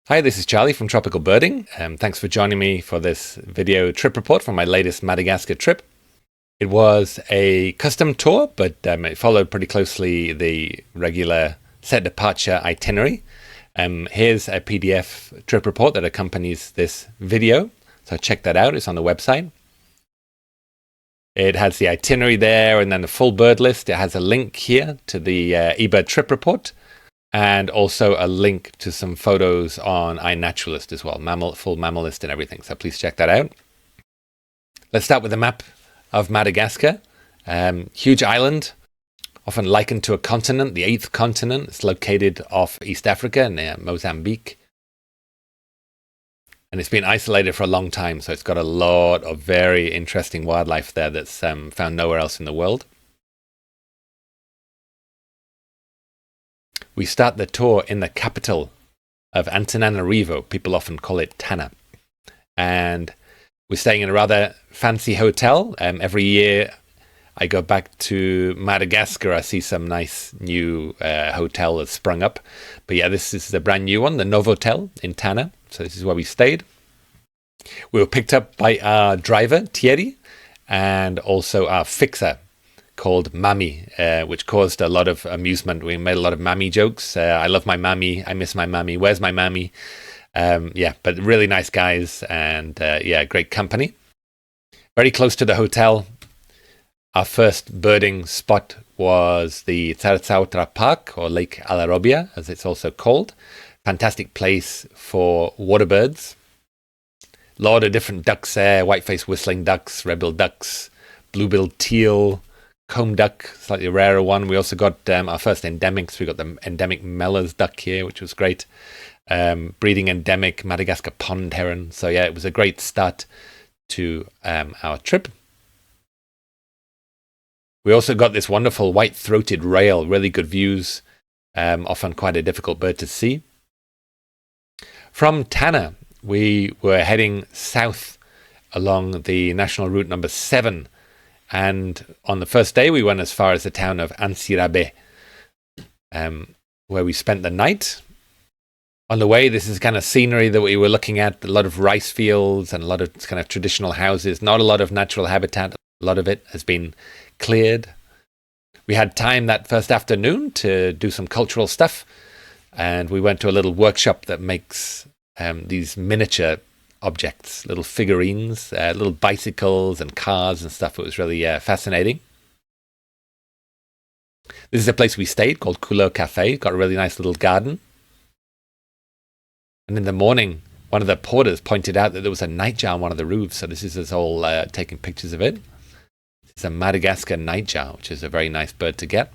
Hi, this is Charlie from Tropical Birding. Thanks for joining me for this video trip report from my latest Madagascar trip. It was a custom tour, but it followed pretty closely the regular set departure itinerary. Here's a PDF trip report that accompanies this video, so check that out. It's on the website. It has the itinerary there and then the full bird list. It has a link here to the eBird trip report, and also a link to some photos on iNaturalist as well, full mammal list and everything. So please check that out. Let's start with the map of Madagascar. Huge island, often likened to a continent, the 8th continent. It's located off East Africa near Mozambique. And it's been isolated for a long time, so it's got a lot of very interesting wildlife there that's found nowhere else in the world. We start the tour in the capital of Antananarivo. People often call it Tana. And we're staying in a rather fancy hotel. Every year I go back to Madagascar, I see some nice new hotel that's sprung up. But yeah, this is a brand new one, the Novotel in Tana. So this is where we stayed. We were picked up by our driver, Thierry, and also our fixer, called Mami, which caused a lot of amusement. We made a lot of Mami jokes. I love my Mami. I miss my Mami. Where's my Mami? Yeah, but really nice guys and yeah, great company. Very close to the hotel. Our first birding spot was the Tsarsautra Park, or Lake Alarobia, as it's also called. Fantastic place for water birds. A lot of different ducks there, white-faced whistling ducks, red-billed ducks, blue-billed teal, comb duck, slightly rarer one. We also got our first endemics. We got the endemic Mellors duck here, which was great. Breeding endemic Madagascar pond heron. So yeah, it was a great start to our trip. We also got this wonderful white-throated rail, really good views, often quite a difficult bird to see. From Tana, we were heading south along the national route number 7. And on the first day, we went as far as the town of Andasibe, where we spent the night. On the way, this is kind of scenery that we were looking at, a lot of rice fields and a lot of kind of traditional houses, not a lot of natural habitat. A lot of it has been cleared. We had time that first afternoon to do some cultural stuff, and we went to a little workshop that makes these miniature objects, little figurines, little bicycles and cars and stuff. It was really fascinating. This is a place we stayed called Couleur Cafe. Got a really nice little garden. And in the morning, one of the porters pointed out that there was a nightjar on one of the roofs. So this is us all taking pictures of it. It's a Madagascar nightjar, which is a very nice bird to get.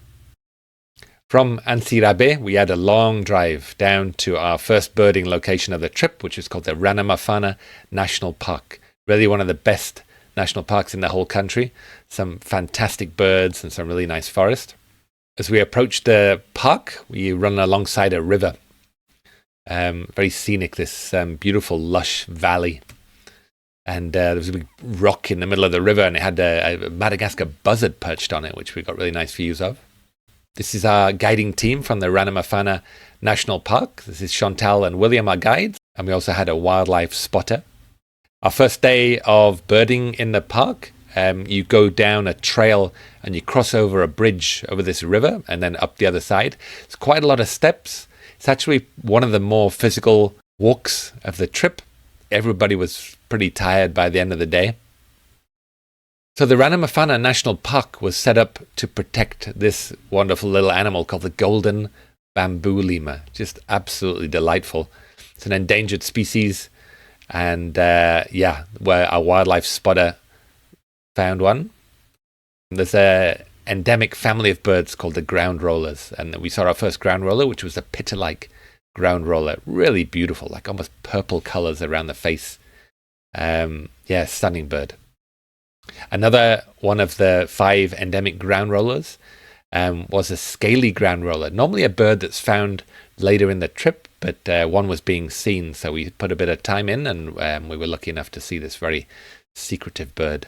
From Andasibe, we had a long drive down to our first birding location of the trip, which is called the Ranomafana National Park. Really one of the best national parks in the whole country. Some fantastic birds and some really nice forest. As we approached the park, we run alongside a river. Very scenic, this beautiful lush valley. And there was a big rock in the middle of the river, and it had a Madagascar buzzard perched on it, which we got really nice views of. This is our guiding team from the Ranomafana National Park. This is Chantal and William, our guides. And we also had a wildlife spotter. Our first day of birding in the park, you go down a trail and you cross over a bridge over this river and then up the other side. It's quite a lot of steps. It's actually one of the more physical walks of the trip. Everybody was pretty tired by the end of the day. So the Ranomafana National Park was set up to protect this wonderful little animal called the golden bamboo lemur. Just absolutely delightful. It's an endangered species, and yeah, where our wildlife spotter found one. There's a endemic family of birds called the ground rollers, and we saw our first ground roller, which was a pitta-like ground roller. Really beautiful, like almost purple colors around the face. Yeah, stunning bird. Another one of the 5 endemic ground rollers was a scaly ground roller. Normally a bird that's found later in the trip, but one was being seen. So we put a bit of time in, and we were lucky enough to see this very secretive bird.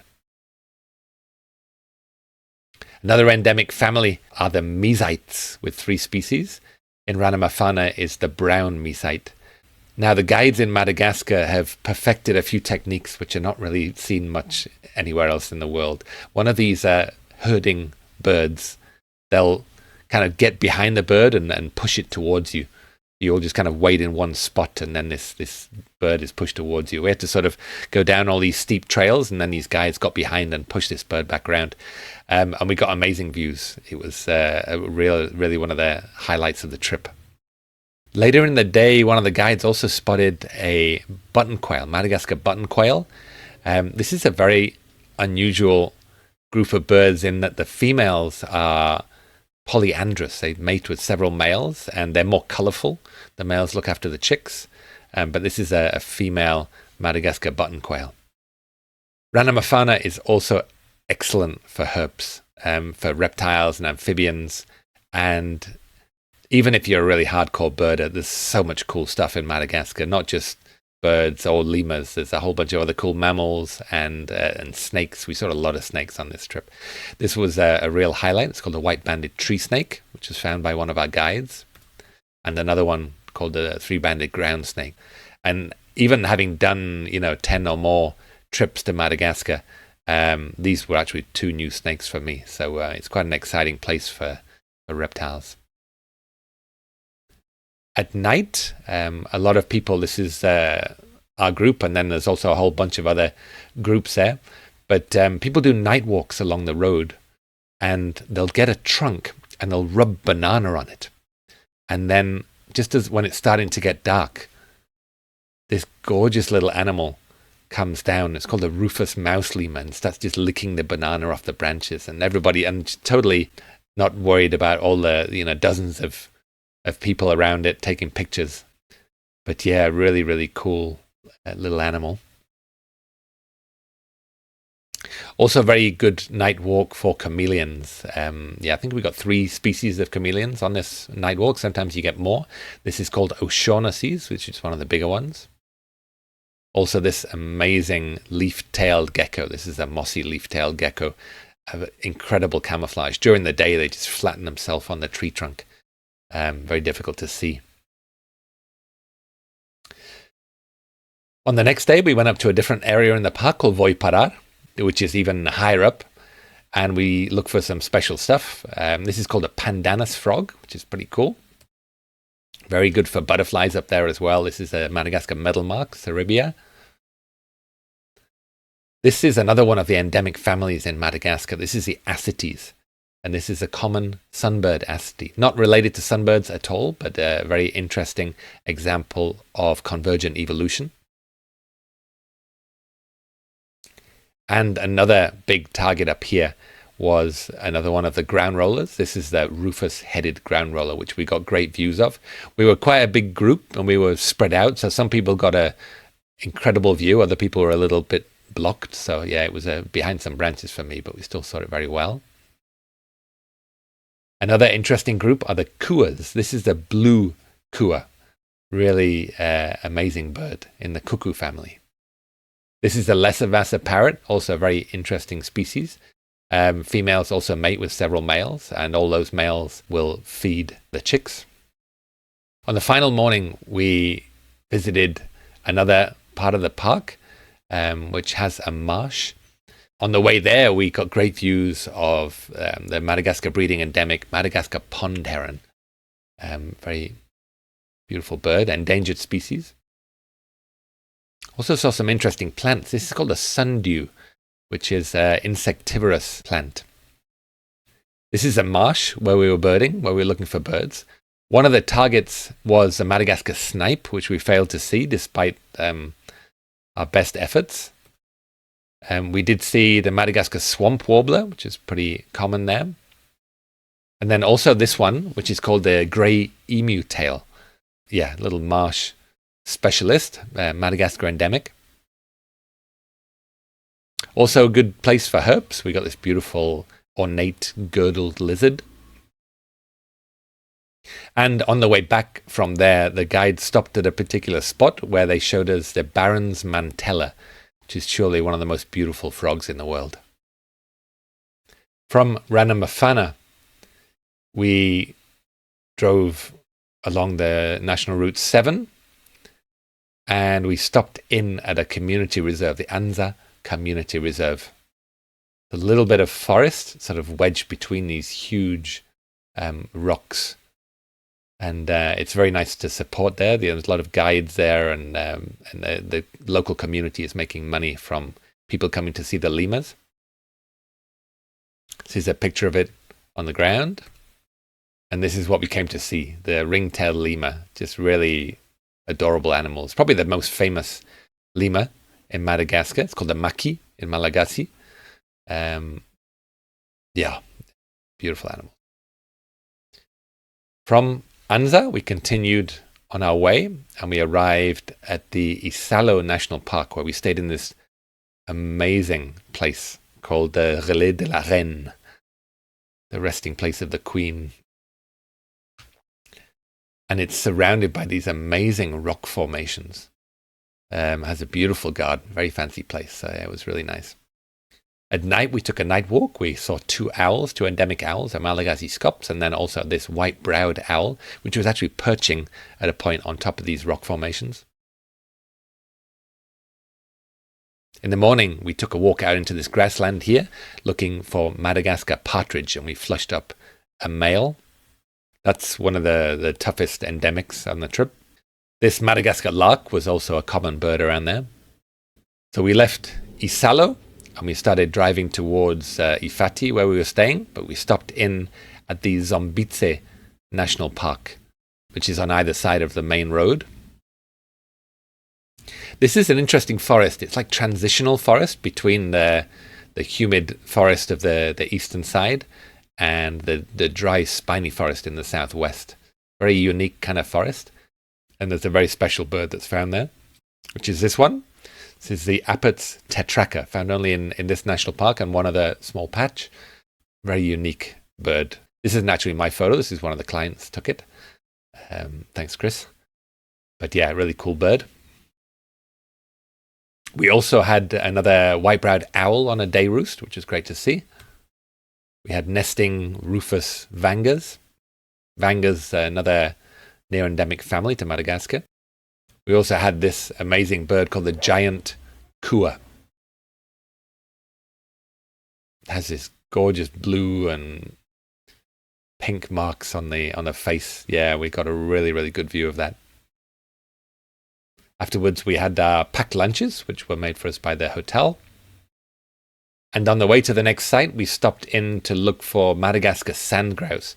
Another endemic family are the meseits, with 3 species. In Ranomafana is the brown mesite. Now, the guides in Madagascar have perfected a few techniques which are not really seen much anywhere else in the world. One of these herding birds, they'll kind of get behind the bird and push it towards you. You'll just kind of wait in one spot, and then this bird is pushed towards you. We had to sort of go down all these steep trails, and then these guys got behind and pushed this bird back around. And we got amazing views. It was really one of the highlights of the trip. Later in the day, one of the guides also spotted a button quail, Madagascar button quail. This is a very unusual group of birds in that the females are polyandrous. They mate with several males, and they're more colorful. The males look after the chicks, but this is a female Madagascar button quail. Ranomafana is also excellent for herps, for reptiles and amphibians, and even if you're a really hardcore birder, there's so much cool stuff in Madagascar, not just birds or lemurs. There's a whole bunch of other cool mammals and snakes. We saw a lot of snakes on this trip. This was a real highlight. It's called the white-banded tree snake, which was found by one of our guides, and another one called the three-banded ground snake. And even having done 10 or more trips to Madagascar, these were actually 2 new snakes for me. So it's quite an exciting place for reptiles. At night, a lot of people, this is our group, and then there's also a whole bunch of other groups there, but people do night walks along the road, and they'll get a trunk and they'll rub banana on it. And then just as when it's starting to get dark, this gorgeous little animal comes down. It's called a rufous mouse lemur, and starts just licking the banana off the branches, and everybody, and totally not worried about all the dozens of people around it taking pictures. But yeah, really, really cool little animal. Also, very good night walk for chameleons. I think we got 3 species of chameleons on this night walk. Sometimes you get more. This is called O'Shaughnessy's, which is one of the bigger ones. Also, this amazing leaf-tailed gecko. This is a mossy leaf-tailed gecko. Have incredible camouflage. During the day, they just flatten themselves on the tree trunk. Very difficult to see. On the next day, we went up to a different area in the park called Voiparar, which is even higher up, and we looked for some special stuff. This is called a pandanus frog, which is pretty cool. Very good for butterflies up there as well. This is a Madagascar meadowlark, Ceribia. This is another one of the endemic families in Madagascar. This is the Acites. And this is a common sunbird acete. Not related to sunbirds at all, but a very interesting example of convergent evolution. And another big target up here was another one of the ground rollers. This is the rufous-headed ground roller, which we got great views of. We were quite a big group, and we were spread out, so some people got an incredible view. Other people were a little bit blocked. So yeah, it was behind some branches for me, but we still saw it very well. Another interesting group are the kuas. This is the blue kua, really amazing bird in the cuckoo family. This is the lesser Vasa parrot, also a very interesting species. Females also mate with several males, and all those males will feed the chicks. On the final morning, we visited another part of the park, which has a marsh. On the way there, we got great views of the Madagascar breeding endemic Madagascar pond heron. Very beautiful bird, endangered species. Also saw some interesting plants. This is called a sundew, which is an insectivorous plant. This is a marsh where we were birding, where we were looking for birds. One of the targets was a Madagascar snipe, which we failed to see despite our best efforts. We did see the Madagascar swamp warbler, which is pretty common there. And then also this one, which is called the grey emu tail. Yeah, little marsh specialist, Madagascar endemic. Also a good place for herps. We got this beautiful ornate girdled lizard. And on the way back from there, the guide stopped at a particular spot where they showed us the Baron's mantella, which is surely one of the most beautiful frogs in the world. From Ranomafana, we drove along the National Route 7, And we stopped in at a community reserve, the Anja Community Reserve. A little bit of forest sort of wedged between these huge rocks. And it's very nice to support there. There's a lot of guides there, and the local community is making money from people coming to see the lemurs. This is a picture of it on the ground. And this is what we came to see, the ring-tailed lemur. Just really adorable animals. Probably the most famous lemur in Madagascar. It's called the maki in Malagasy. Yeah, beautiful animal. From Anja, we continued on our way, and we arrived at the Isalo National Park, where we stayed in this amazing place called the Relais de la Reine, the resting place of the Queen. And it's surrounded by these amazing rock formations. Has a beautiful garden, very fancy place. So yeah, it was really nice. At night, we took a night walk. We saw two endemic owls, a Malagasy scops, and then also this white-browed owl, which was actually perching at a point on top of these rock formations. In the morning, we took a walk out into this grassland here, looking for Madagascar partridge, and we flushed up a male. That's one of the toughest endemics on the trip. This Madagascar lark was also a common bird around there. So we left Isalo, and we started driving towards Ifaty, where we were staying, but we stopped in at the Zombitse National Park, which is on either side of the main road. This is an interesting forest. It's like transitional forest between the humid forest of the eastern side and the dry spiny forest in the southwest. Very unique kind of forest. And there's a very special bird that's found there, which is this one. This is the Apat's tetraca, found only in this national park and one other small patch. Very unique bird. This isn't actually my photo. This is one of the clients took it. Thanks, Chris. But yeah, really cool bird. We also had another white-browed owl on a day roost, which is great to see. We had nesting rufous vangas. Vangas, another near-endemic family to Madagascar. We also had this amazing bird called the giant kua. It has this gorgeous blue and pink marks on the face. Yeah, we got a really, really good view of that. Afterwards, we had our packed lunches, which were made for us by the hotel. And on the way to the next site, we stopped in to look for Madagascar sand grouse.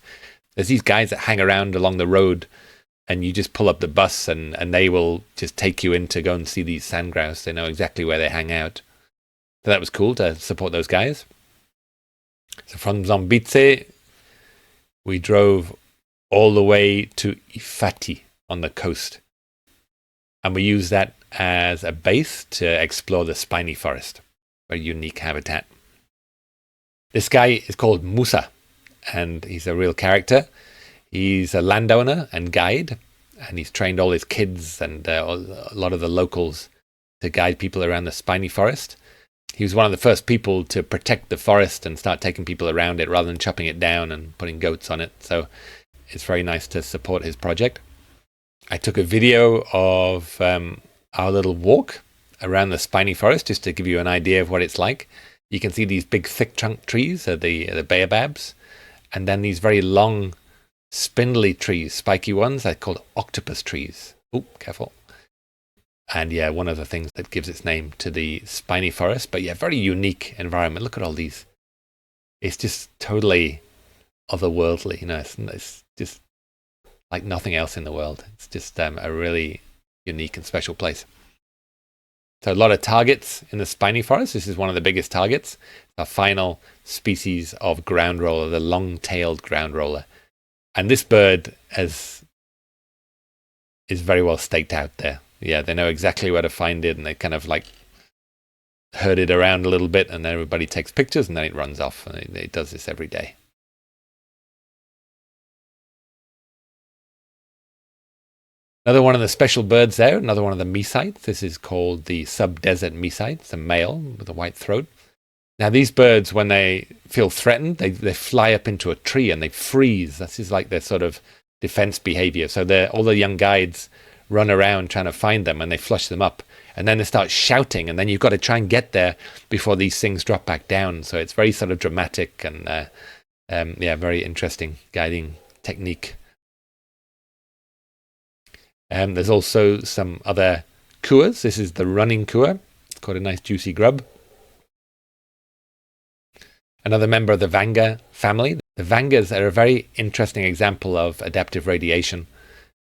There's these guys that hang around along the road, and you just pull up the bus and they will just take you in to go and see these sand grouse. They know exactly where they hang out. So that was cool to support those guys. So from Zombitse, we drove all the way to Ifaty on the coast. And we used that as a base to explore the spiny forest. Very unique habitat. This guy is called Musa, and he's a real character. He's a landowner and guide, and he's trained all his kids and a lot of the locals to guide people around the spiny forest. He was one of the first people to protect the forest and start taking people around it rather than chopping it down and putting goats on it. So it's very nice to support his project. I took a video of our little walk around the spiny forest just to give you an idea of what it's like. You can see these big thick trunk trees, the baobabs, and then these very long spindly trees, spiky ones, they're called octopus trees. Oh, careful. And yeah, one of the things that gives its name to the spiny forest. But yeah, very unique environment. Look at all these. It's just totally otherworldly. You know, it's just like nothing else in the world. It's just a really unique and special place. So a lot of targets in the spiny forest. This is one of the biggest targets. A final species of ground roller, the long-tailed ground roller. And this bird is very well staked out there. Yeah, they know exactly where to find it, and they kind of like herd it around a little bit, and then everybody takes pictures, and then it runs off. And it does this every day. Another one of the special birds there, another one of the mesites. This is called the sub-desert mesite. It's a male with a white throat. Now, these birds, when they feel threatened, they fly up into a tree and they freeze. This is like their sort of defense behavior. So all the young guides run around trying to find them, and they flush them up. And then they start shouting, and then you've got to try and get there before these things drop back down. So it's very sort of dramatic and, very interesting guiding technique. There's also some other kuas. This is the running kua. It's got a nice juicy grub. Another member of the vanga family. The vangas are a very interesting example of adaptive radiation.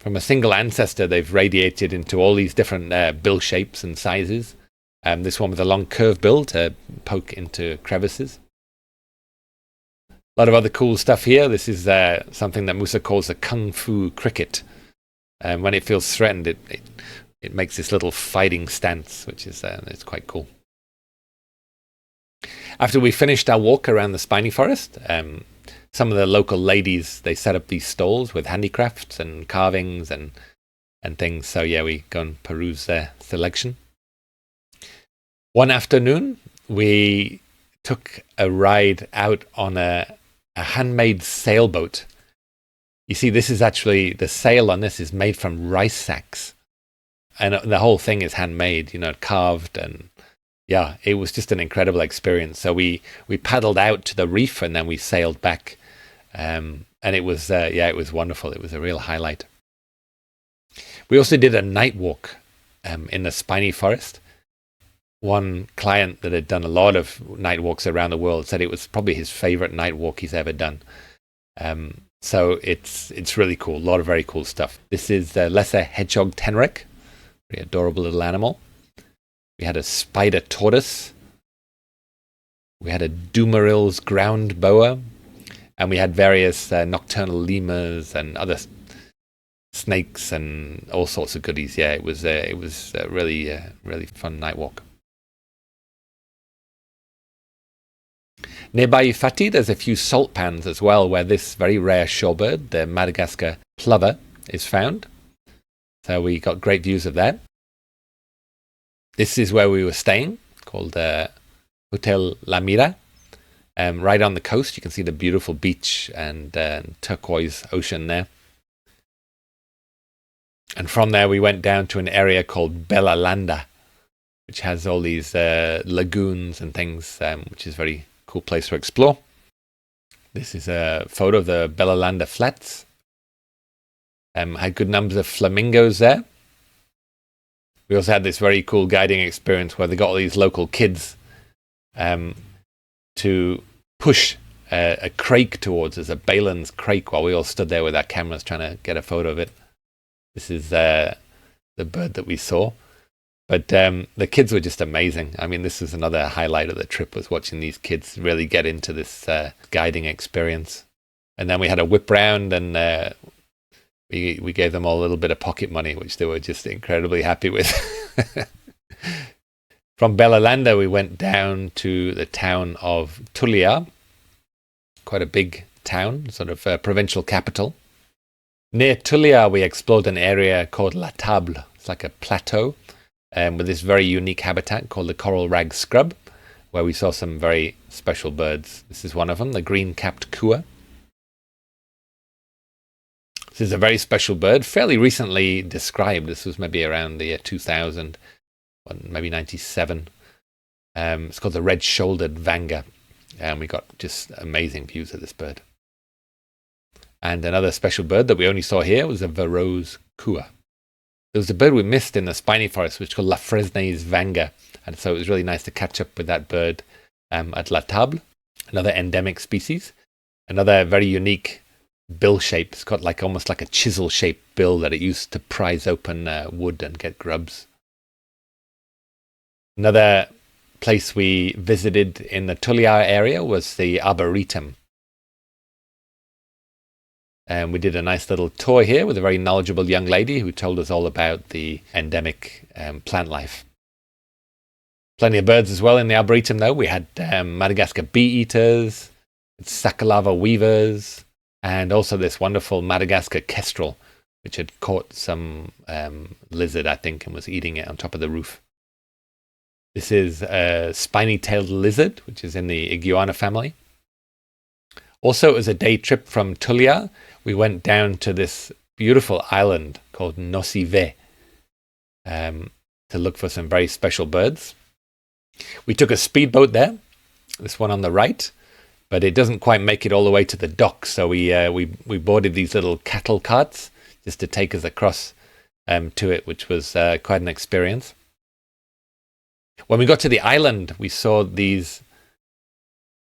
From a single ancestor, they've radiated into all these different bill shapes and sizes. This one with a long curved bill to poke into crevices. A lot of other cool stuff here. This is something that Musa calls a kung fu cricket. When it feels threatened, it makes this little fighting stance, which is it's quite cool. After we finished our walk around the Spiny Forest, some of the local ladies, they set up these stalls with handicrafts and carvings and things. So yeah, we go and peruse their selection. One afternoon, we took a ride out on a handmade sailboat. You see, this is actually, the sail on this is made from rice sacks. And the whole thing is handmade, carved, and yeah, it was just an incredible experience. So we paddled out to the reef and then we sailed back. And it was, it was wonderful. It was a real highlight. We also did a night walk in the Spiny Forest. One client that had done a lot of night walks around the world said it was probably his favorite night walk he's ever done. So it's really cool. A lot of very cool stuff. This is the lesser hedgehog tenrec, very adorable little animal. We had a spider tortoise. We had a Dumaril's ground boa. And we had various nocturnal lemurs and other snakes and all sorts of goodies. Yeah, it was a really fun night walk. Nearby Ifaty, there's a few salt pans as well, where this very rare shorebird, the Madagascar plover, is found. So we got great views of that. This is where we were staying, called Hotel La Mira. Right on the coast, you can see the beautiful beach and turquoise ocean there. And from there, we went down to an area called Bella Landa, which has all these lagoons and things, which is a very cool place to explore. This is a photo of the Bella Landa flats. Had good numbers of flamingos there. We also had this very cool guiding experience where they got all these local kids to push a crake towards us, a Balin's crake, while we all stood there with our cameras trying to get a photo of it. This is the bird that we saw. But the kids were just amazing. I mean, this was another highlight of the trip, was watching these kids really get into this guiding experience. And then we had a whip round, and we gave them all a little bit of pocket money, which they were just incredibly happy with. From Bella Landa, we went down to the town of Tulear, quite a big town, sort of a provincial capital. Near Tulear, we explored an area called La Table. It's like a plateau with this very unique habitat called the coral rag scrub, where we saw some very special birds. This is one of them, the green-capped kua. This is a very special bird, fairly recently described. This was maybe around the year 2000, maybe 97. It's called the red-shouldered vanga, and we got just amazing views of this bird. And another special bird that we only saw here was a Varro's kua. There was a bird we missed in the Spiny Forest, which is called La Fresnaise vanga, and so it was really nice to catch up with that bird at La Table, another endemic species. Another very unique bill shape. It's got almost like a chisel-shaped bill that it used to prise open wood and get grubs. Another place we visited in the Tulear area was the Arboretum. And we did a nice little tour here with a very knowledgeable young lady who told us all about the endemic plant life. Plenty of birds as well in the Arboretum, though. We had Madagascar bee-eaters, Sakalava weavers, and also this wonderful Madagascar kestrel, which had caught some lizard, I think, and was eating it on top of the roof. This is a spiny-tailed lizard, which is in the iguana family. Also, it was a day trip from Tulear. We went down to this beautiful island called Nocturnal. to look for some very special birds. We took a speedboat there, this one on the right, but it doesn't quite make it all the way to the dock. So we boarded these little cattle carts just to take us across to it, which was quite an experience. When we got to the island, we saw these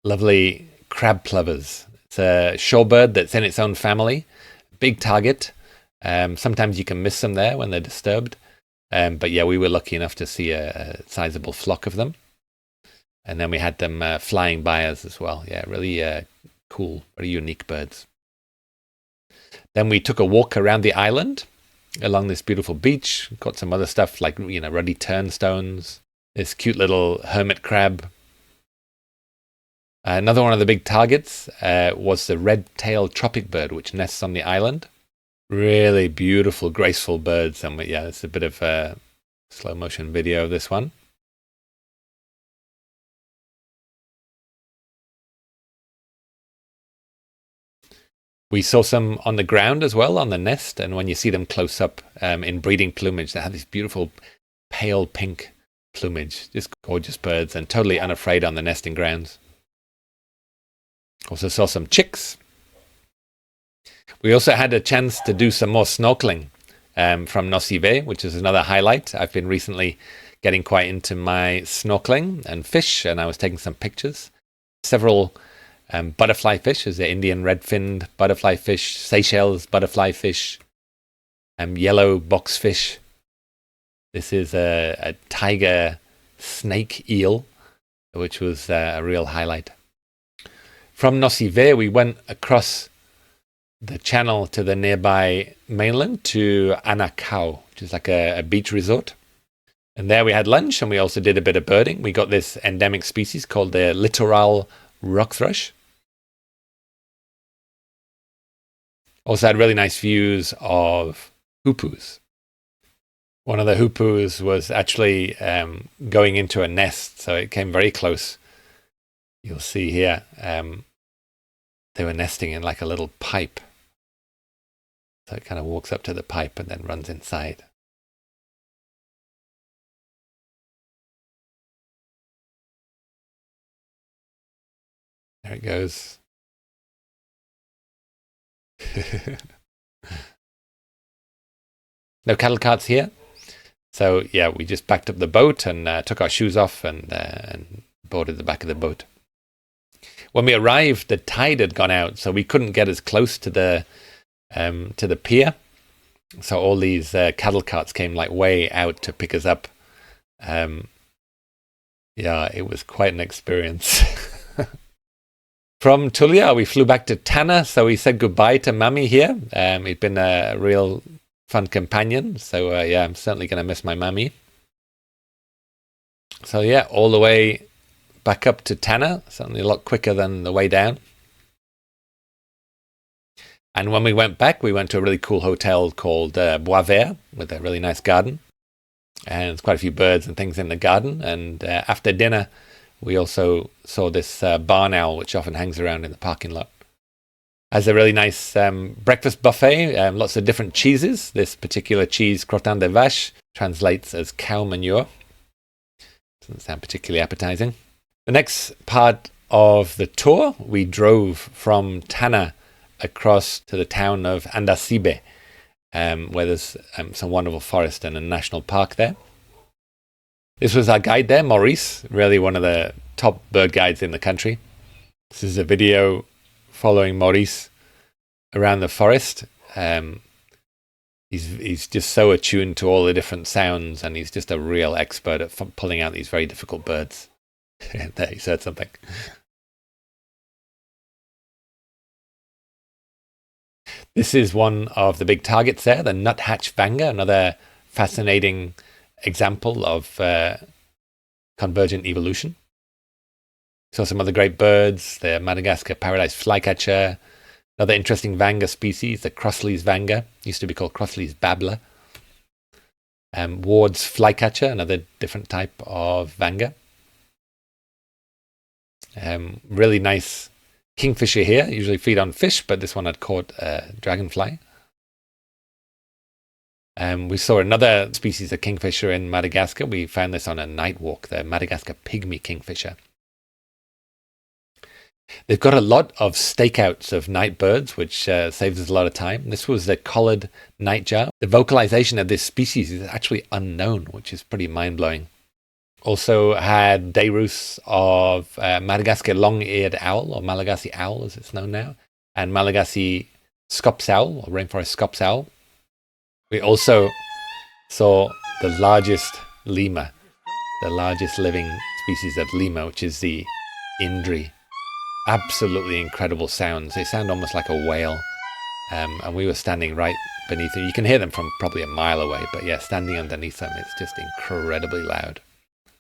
lovely crab plovers. It's a shorebird that's in its own family, big target. Sometimes you can miss them there when they're disturbed. But yeah, we were lucky enough to see a sizable flock of them. And then we had them flying by us as well. Yeah, really cool, very unique birds. Then we took a walk around the island along this beautiful beach. Got some other stuff like, ruddy turnstones, this cute little hermit crab. Another one of the big targets was the red-tailed tropic bird, which nests on the island. Really beautiful, graceful birds. And yeah, it's a bit of a slow motion video of this one. We saw some on the ground as well, on the nest. And when you see them close up in breeding plumage, they have this beautiful pale pink plumage. Just gorgeous birds and totally unafraid on the nesting grounds. Also saw some chicks. We also had a chance to do some more snorkeling from Nocturne, which is another highlight. I've been recently getting quite into my snorkeling and fish, and I was taking some pictures. Several butterfly fish, there's the Indian red-finned butterfly fish, Seychelles butterfly fish, yellow boxfish. This is a tiger snake eel, which was a real highlight. From Nocturne, we went across the channel to the nearby mainland to Anakau, which is like a beach resort. And there we had lunch, and we also did a bit of birding. We got this endemic species called the littoral rock thrush. Also had really nice views of hoopoes. One of the hoopoes was actually going into a nest, so it came very close. You'll see here, they were nesting in like a little pipe. So it kind of walks up to the pipe and then runs inside. There it goes. No cattle carts here. So yeah, we just backed up the boat and took our shoes off and boarded the back of the boat. When we arrived, the tide had gone out, so we couldn't get as close to the pier. So all these cattle carts came like way out to pick us up. Yeah, it was quite an experience. From Tulear, we flew back to Tana, so we said goodbye to Mummy here. He'd been a real fun companion, so yeah, I'm certainly going to miss my Mummy. So yeah, all the way back up to Tana, certainly a lot quicker than the way down. And when we went back, we went to a really cool hotel called Bois Vert with a really nice garden. And there's quite a few birds and things in the garden. And after dinner, we also saw this barn owl, which often hangs around in the parking lot. Has a really nice breakfast buffet, lots of different cheeses. This particular cheese, crottin de vache, translates as cow manure. Doesn't sound particularly appetizing. The next part of the tour, we drove from Tana across to the town of Andasibe, where there's some wonderful forest and a national park there. This was our guide there, Maurice, really one of the top bird guides in the country. This is a video following Maurice around the forest. He's just so attuned to all the different sounds, and he's just a real expert at pulling out these very difficult birds. There, he said something. This is one of the big targets there, the nuthatch vanga, another fascinating example of convergent evolution. Saw some other great birds, the Madagascar paradise flycatcher, another interesting vanga species, the Crossley's vanga, used to be called Crossley's babbler. Ward's flycatcher, another different type of vanga. Really nice kingfisher here, usually feed on fish, but this one had caught a dragonfly. We saw another species of kingfisher in Madagascar. We found this on a night walk, the Madagascar pygmy kingfisher. They've got a lot of stakeouts of night birds, which saves us a lot of time. This was the collared nightjar. The vocalization of this species is actually unknown, which is pretty mind-blowing. Also had day roosts of Madagascar long-eared owl, or Malagasy owl as it's known now, and Malagasy scops owl, or rainforest scops owl. We also saw the largest lemur, the largest living species of lemur, which is the Indris. Absolutely incredible sounds. They sound almost like a whale. And we were standing right beneath them. You can hear them from probably a mile away, but yeah, standing underneath them, it's just incredibly loud.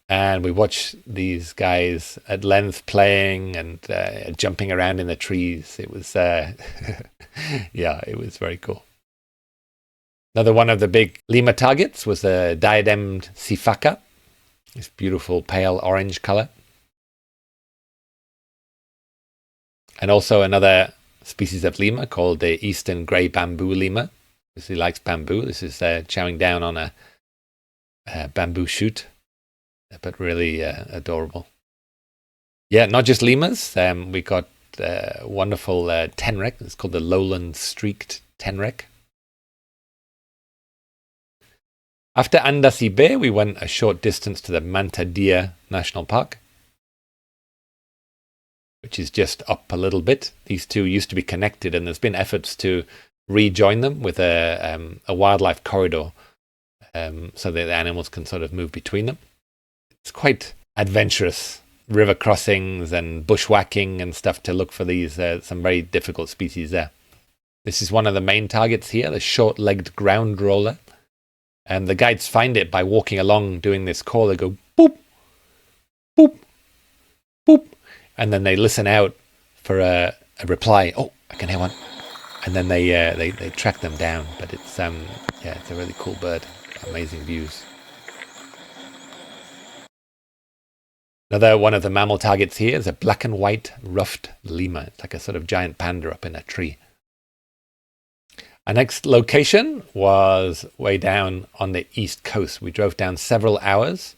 And we watched these guys at length playing and jumping around in the trees. It was, yeah, it was very cool. Another one of the big lemur targets was the diademed sifaka, this beautiful pale orange color. And also another species of lemur called the eastern grey bamboo lemur. This he likes bamboo. This is chowing down on a bamboo shoot, but really adorable. Yeah, not just lemurs. We got wonderful tenrec. It's called the lowland streaked tenrec. After Andasibe, we went a short distance to the Mantadia National Park, which is just up a little bit. These two used to be connected, and there's been efforts to rejoin them with a wildlife corridor so that the animals can sort of move between them. It's quite adventurous, river crossings and bushwhacking and stuff to look for these, some very difficult species there. This is one of the main targets here, the short-legged ground roller. And the guides find it by walking along doing this call. They go boop, boop, boop. And then they listen out for a reply. Oh, I can hear one. And then they track them down. But it's yeah, it's a really cool bird. Amazing views. Another one of the mammal targets here is a black and white ruffed lemur. It's like a sort of giant panda up in a tree. Our next location was way down on the east coast. We drove down several hours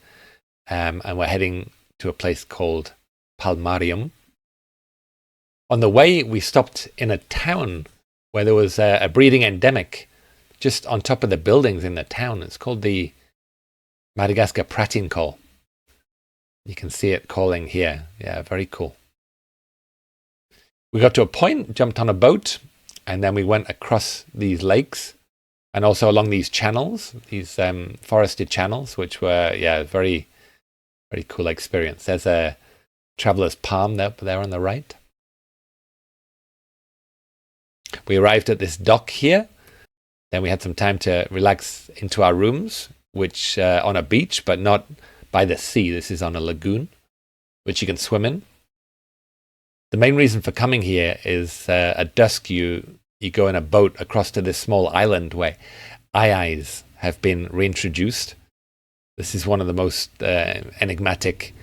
and we're heading to a place called Palmarium. On the way, we stopped in a town where there was a breeding endemic just on top of the buildings in the town. It's called the Madagascar pratin call. You can see it calling here. Yeah, very cool. We got to a point, jumped on a boat, and then we went across these lakes and also along these channels, these forested channels, which were, yeah, very, very cool experience. There's a traveler's palm up there on the right. We arrived at this dock here. Then we had some time to relax into our rooms, which on a beach, but not by the sea. This is on a lagoon, which you can swim in. The main reason for coming here is at dusk you go in a boat across to this small island where Aye-ayes have been reintroduced. This is one of the most enigmatic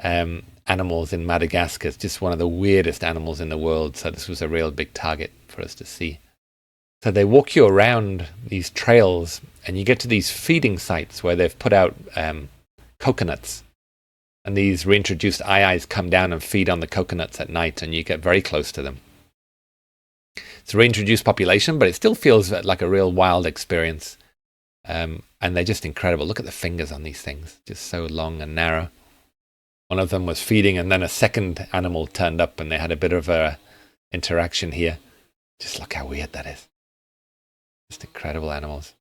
animals in Madagascar. It's just one of the weirdest animals in the world. So this was a real big target for us to see. So they walk you around these trails and you get to these feeding sites where they've put out coconuts. And these reintroduced Aye-ayes come down and feed on the coconuts at night, and you get very close to them. It's a reintroduced population, but it still feels like a real wild experience. And they're just incredible. Look at the fingers on these things, just so long and narrow. One of them was feeding, and then a second animal turned up, and they had a bit of a interaction here. Just look how weird that is. Just incredible animals.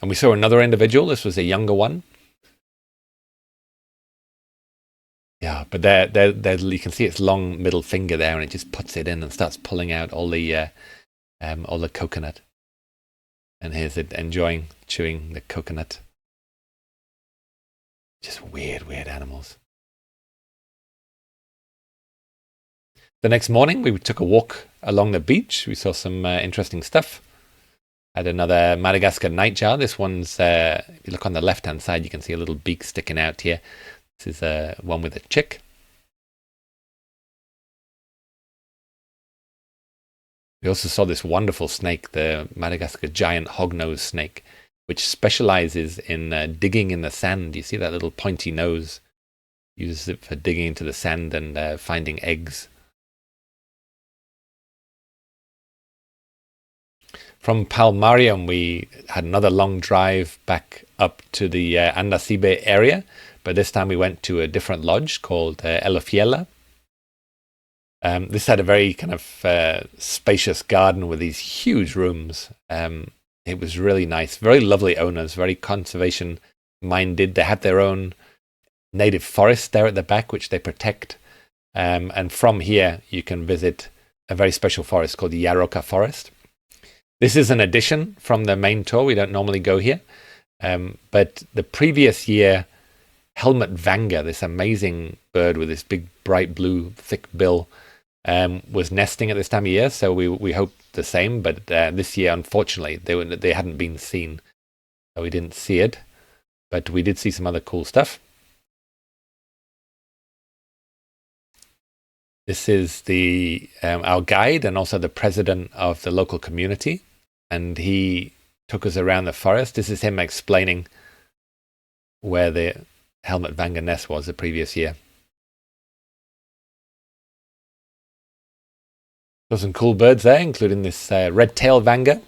And we saw another individual. This was a younger one. Yeah, but there you can see its long middle finger there, and it just puts it in and starts pulling out all the coconut. And here's it enjoying chewing the coconut. Just weird animals. The next morning, we took a walk along the beach. We saw some interesting stuff. Had another Madagascar nightjar. This one's, if you look on the left-hand side, you can see a little beak sticking out here. This is one with a chick. We also saw this wonderful snake, the Madagascar giant hognose snake, which specializes in digging in the sand. You see that little pointy nose? Uses it for digging into the sand and finding eggs. From Palmarium, we had another long drive back up to the Andasibe area, but this time we went to a different lodge called Elafiela. This had a very kind of spacious garden with these huge rooms. It was really nice, very lovely owners, very conservation minded. They had their own native forest there at the back, which they protect. And from here, you can visit a very special forest called the Yaroka Forest. This is an addition from the main tour. We don't normally go here. But the previous year, helmet vanga, this amazing bird with this big, bright blue, thick bill, was nesting at this time of year. So we hoped the same. But this year, unfortunately, they hadn't been seen. So we didn't see it. But we did see some other cool stuff. This is our guide and also the president of the local community. And he took us around the forest. This is him explaining where the helmet vanga nest was the previous year. There's some cool birds there, including this red-tailed vanga,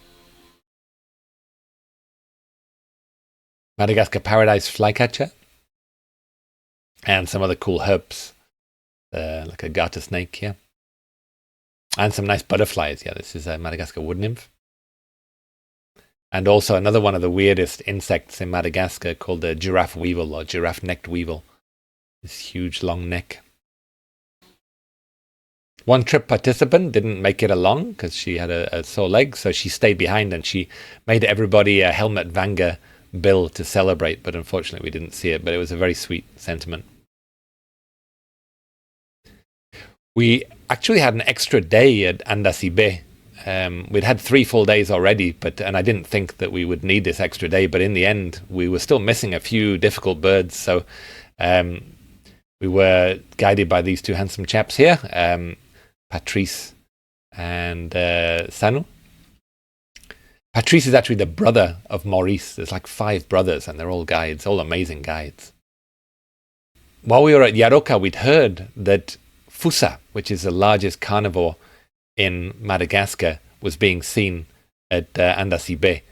Madagascar paradise flycatcher, and some other cool herps, like a garter snake here, and some nice butterflies. Yeah, this is a Madagascar wood nymph. And also another one of the weirdest insects in Madagascar called the giraffe weevil or giraffe-necked weevil. This huge long neck. One trip participant didn't make it along because she had a sore leg, so she stayed behind and she made everybody a helmet vanga bill to celebrate, but unfortunately we didn't see it, but it was a very sweet sentiment. We actually had an extra day at Andasibe. We'd had 3 full days already, and I didn't think that we would need this extra day, but in the end, we were still missing a few difficult birds, so we were guided by these 2 handsome chaps here, Patrice and Sanu. Patrice is actually the brother of Maurice. There's like 5 brothers, and they're all guides, all amazing guides. While we were at Yaroka, we'd heard that Fossa, which is the largest carnivore in Madagascar, was being seen at Andasibe,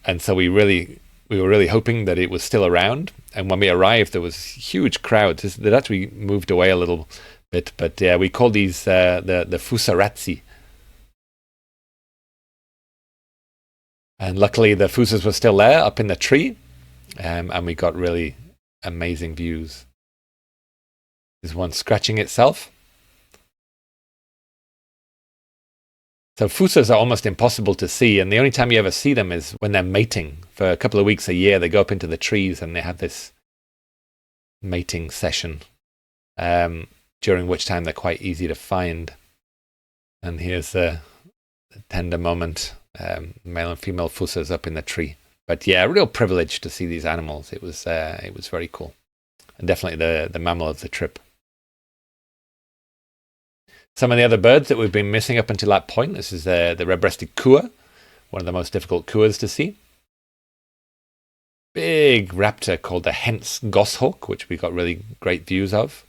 and so we were really hoping that it was still around. And when we arrived, there was huge crowds. They'd actually moved away a little bit, but yeah, we call these the Fussarazzi. And luckily, the Fussas were still there, up in the tree, and we got really amazing views. There's one scratching itself. So Fussas are almost impossible to see, and the only time you ever see them is when they're mating. For a couple of weeks a year, they go up into the trees and they have this mating session, during which time they're quite easy to find. And here's a tender moment, male and female Fussas up in the tree. But yeah, a real privilege to see these animals. It was very cool, and definitely the mammal of the trip. Some of the other birds that we've been missing up until that point. This is the red-breasted kua, one of the most difficult kuas to see. Big raptor called the Hent's goshawk, which we got really great views of.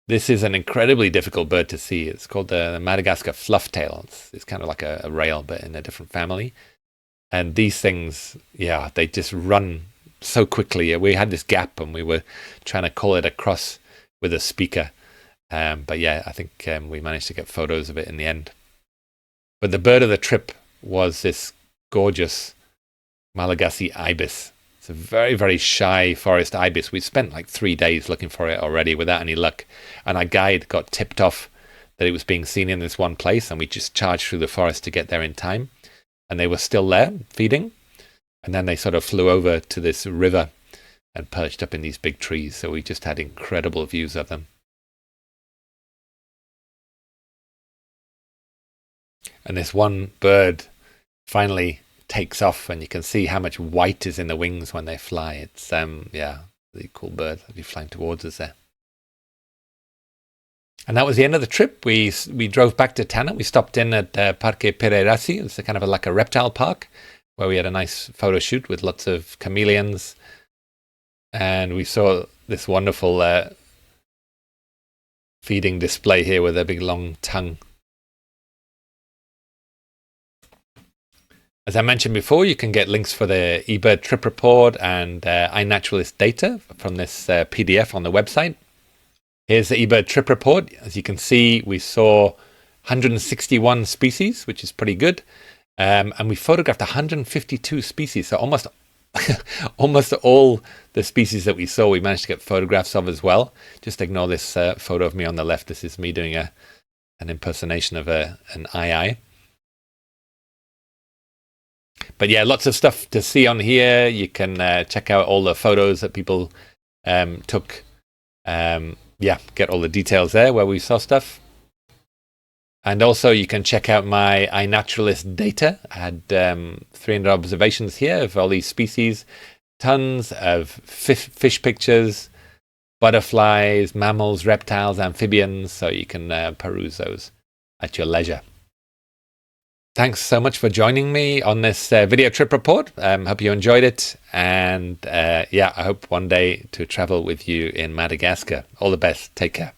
This is an incredibly difficult bird to see. It's called the Madagascar flufftail. It's kind of like a rail, but in a different family. And these things, yeah, they just run so quickly. We had this gap and we were trying to call it across with a speaker. But yeah, I think we managed to get photos of it in the end. But the bird of the trip was this gorgeous Malagasy ibis. It's a very, very shy forest ibis. We spent like 3 days looking for it already without any luck. And our guide got tipped off that it was being seen in this one place, and we just charged through the forest to get there in time. And they were still there feeding. And then they sort of flew over to this river and perched up in these big trees. So we just had incredible views of them. And this one bird finally takes off, and you can see how much white is in the wings when they fly. It's yeah, really cool bird. They'll be flying towards us there. And that was the end of the trip. We drove back to Tana. We stopped in at Parque Pererasi. It's a kind of like a reptile park where we had a nice photo shoot with lots of chameleons. And we saw this wonderful feeding display here with a big long tongue. As I mentioned before, you can get links for the eBird trip report and iNaturalist data from this PDF on the website. Here's the eBird trip report. As you can see, we saw 161 species, which is pretty good. And we photographed 152 species. So almost all the species that we saw, we managed to get photographs of as well. Just ignore this photo of me on the left. This is me doing an impersonation of an aye-aye. But yeah, lots of stuff to see on here. You can check out all the photos that people took. Get all the details there where we saw stuff. And also you can check out my iNaturalist data. I had 300 observations here of all these species, tons of fish pictures, butterflies, mammals, reptiles, amphibians, so you can peruse those at your leisure. Thanks so much for joining me on this video trip report. Hope you enjoyed it. And I hope one day to travel with you in Madagascar. All the best. Take care.